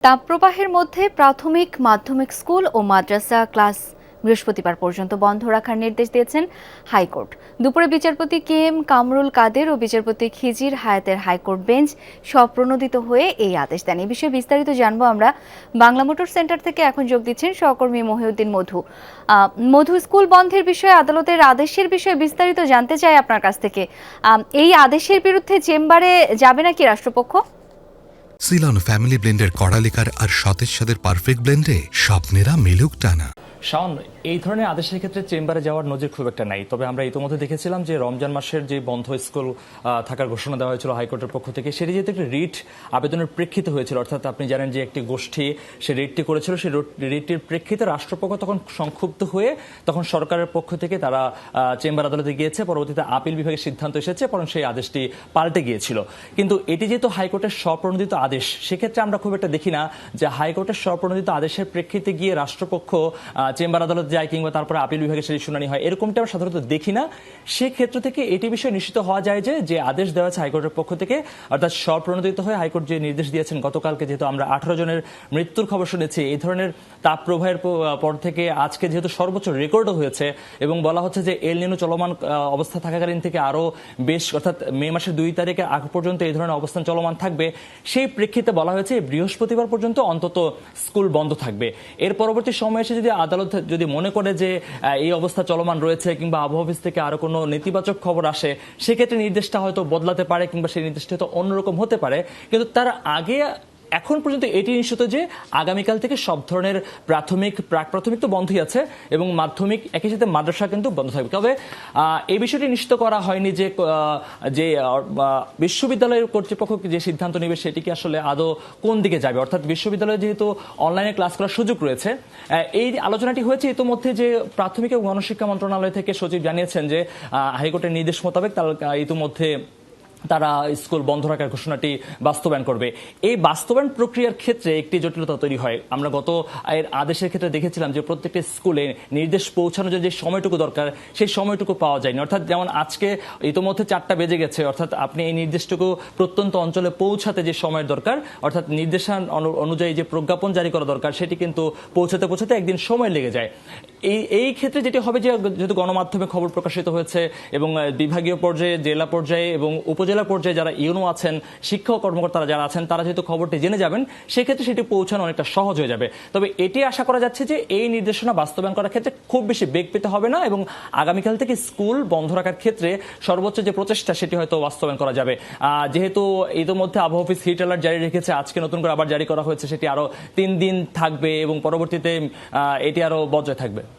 তাপপ্রবাহের মধ্যে প্রাথমিক, মাধ্যমিক স্কুল ও মাদ্রাসা ক্লাস বৃহস্পতিবার পর্যন্ত বন্ধ রাখার নির্দেশ দিয়েছেন হাইকোর্ট। দুপুরে বিচারপতি কে এম কামরুল কাদের ও বিচারপতি খিজির হায়াতের হাইকোর্ট বেঞ্চ স্বপ্রণোদিত হয়ে এই আদেশ দেন। এই বিষয়ে বিস্তারিত জানবো আমরা। বাংলা মোটর সেন্টার থেকে এখন যোগ দিচ্ছেন সহকর্মী মহিউদ্দিন মধু। মধু, স্কুল বন্ধের বিষয়ে আদালতের আদেশের বিষয়ে বিস্তারিত জানতে চাই আপনার কাছ থেকে। এই আদেশের বিরুদ্ধে চেম্বারে যাবে নাকি রাষ্ট্রপক্ষ? সিলন ফ্যামিলি ব্লেন্ডের কড়ালিকার আর সতেজ স্বাদের পারফেক্ট ব্লেন্ডে স্বপ্নেরা মেলুক টানা। শাওন, এই ধরনের আদেশের ক্ষেত্রে চেম্বারে যাওয়ার নজির খুব একটা নাই। তবে আমরা ইতিমধ্যে দেখেছিলাম যে রমজান মাসের যে বন্ধ স্কুল থাকার ঘোষণা দেওয়া হয়েছিল হাইকোর্টের পক্ষ থেকে, সেটি যেহেতু একটি রিট আবেদনের প্রেক্ষিতে হয়েছিল, অর্থাৎ আপনি জানেন যে একটি গোষ্ঠী সে রিটটি করেছিল, সেই রিটটির প্রেক্ষিতে রাষ্ট্রপক্ষ তখন সংক্ষুব্ধ হয়ে তখন সরকারের পক্ষ থেকে তারা চেম্বার আদালতে গিয়েছে। পরবর্তীতে আপিল বিভাগের সিদ্ধান্ত এসেছে, পরে সেই আদেশটি পাল্টে গিয়েছিল। কিন্তু এটি যেহেতু হাইকোর্টের স্বপ্রণোদিত আদেশ, সেক্ষেত্রে আমরা খুব একটা দেখি না যে হাইকোর্টের স্বপ্রণোদিত আদেশের প্রেক্ষিতে গিয়ে রাষ্ট্রপক্ষ চেম্বার আদালত যায় কিংবা তারপরে আপিল বিভাগে সেই শুনানি হয়, এরকমটা আমরা সাধারণত দেখি না। সেক্ষেত্র থেকে এটি বিষয়ে নিশ্চিত হওয়া যায় যে আদেশ দেওয়া হয়েছে হাইকোর্টের পক্ষ থেকে, অর্থাৎ স্বপ্রণোদিত হয়ে হাইকোর্ট যে নির্দেশ দিয়েছেন গতকালকে, যেহেতু আমরা 18 জনের মৃত্যুর খবর শুনেছি, এই ধরনের তাপ প্রবাহের পর থেকে আজকে যেহেতু সর্বোচ্চ রেকর্ডও হয়েছে এবং বলা হচ্ছে যে এল নিনো চলমান অবস্থা থাকাকালীন থেকে আরও বেশ, অর্থাৎ মে মাসের 2 তারিখের আগ পর্যন্ত এই ধরনের অবস্থান চলমান থাকবে। সেই প্রেক্ষিতে বলা হয়েছে বৃহস্পতিবার পর্যন্ত অন্তত স্কুল বন্ধ থাকবে। এর পরবর্তী সময় এসে যদি আদালত যদি মনে করে যে এই অবস্থা চলমান রয়েছে কিংবা আবহাওয়া অফিস থেকে আরো কোনো নেতিবাচক খবর আসে, সেক্ষেত্রে নির্দেশটা হয়তো বদলাতে পারে কিংবা সেই নির্দেশটা হয়তো অন্যরকম হতে পারে। কিন্তু তার আগে এখন পর্যন্ত এটি নিশ্চিত যে আগামীকাল থেকে সব ধরনের প্রাথমিক, প্রাক প্রাথমিক তো বন্ধই আছে এবং মাধ্যমিক একই সাথে মাদ্রাসা কিন্তু বন্ধ থাকবে। তবে এই বিষয়টি নিশ্চিত করা হয়নি যে বিশ্ববিদ্যালয়ের কর্তৃপক্ষ যে সিদ্ধান্ত নেবে সেটি কি আসলে আদৌ কোন দিকে যাবে, অর্থাৎ বিশ্ববিদ্যালয়ে যেহেতু অনলাইনে ক্লাস করার সুযোগ রয়েছে। এই আলোচনাটি হয়েছে ইতিমধ্যে যে প্রাথমিক এবং গণশিক্ষা মন্ত্রণালয় থেকে সচিব জানিয়েছেন যে হাইকোর্টের নির্দেশ মোতাবেক ইতিমধ্যে তারা স্কুল বন্ধ রাখার ঘোষণাটি বাস্তবায়ন করবে। এই বাস্তবায়ন প্রক্রিয়ার ক্ষেত্রে একটি জটিলতা তৈরি হয়। আমরা গত এর আদেশের ক্ষেত্রে দেখেছিলাম যে প্রত্যেকটি স্কুলে নির্দেশ পৌঁছানোর যে সময়টুকু দরকার সেই সময়টুকু পাওয়া যায়নি। অর্থাৎ যেমন আজকে ইতিমধ্যে 4টা বেজে গেছে, অর্থাৎ আপনি এই নির্দেশটুকু প্রত্যন্ত অঞ্চলে পৌঁছাতে যে সময়ের দরকার, অর্থাৎ নির্দেশান অনুযায়ী যে প্রজ্ঞাপন জারি করা দরকার, সেটি কিন্তু পৌঁছাতে একদিন সময় লেগে যায়। এই ক্ষেত্রে যেটি হবে যে যেহেতু গণমাধ্যমে খবর প্রকাশিত হয়েছে এবং বিভাগীয় পর্যায়ে, জেলা পর্যায়ে এবং উপজেলা পর্যায়ে যারা ইউনো আছেন, শিক্ষা কর্মকর্তারা যারা আছেন, তারা যেহেতু খবরটি জেনে যাবেন, সেক্ষেত্রে সেটি পৌঁছানো অনেকটা সহজ হয়ে যাবে। তবে এটি আশা করা যাচ্ছে যে এই নির্দেশনা বাস্তবায়ন করার ক্ষেত্রে খুব বেশি বেগ পেতে হবে না এবং আগামীকাল থেকে স্কুল বন্ধ রাখার ক্ষেত্রে সর্বোচ্চ যে প্রচেষ্টা সেটি হয়তো বাস্তবায়ন করা যাবে। যেহেতু ইতিমধ্যে আবহাওয়া অফিস হিট অ্যালার্ট জারি রেখেছে, আজকে নতুন করে আবার জারি করা হয়েছে, সেটি আরো 3 দিন থাকবে এবং পরবর্তীতে এটি আরো বজায় থাকবে।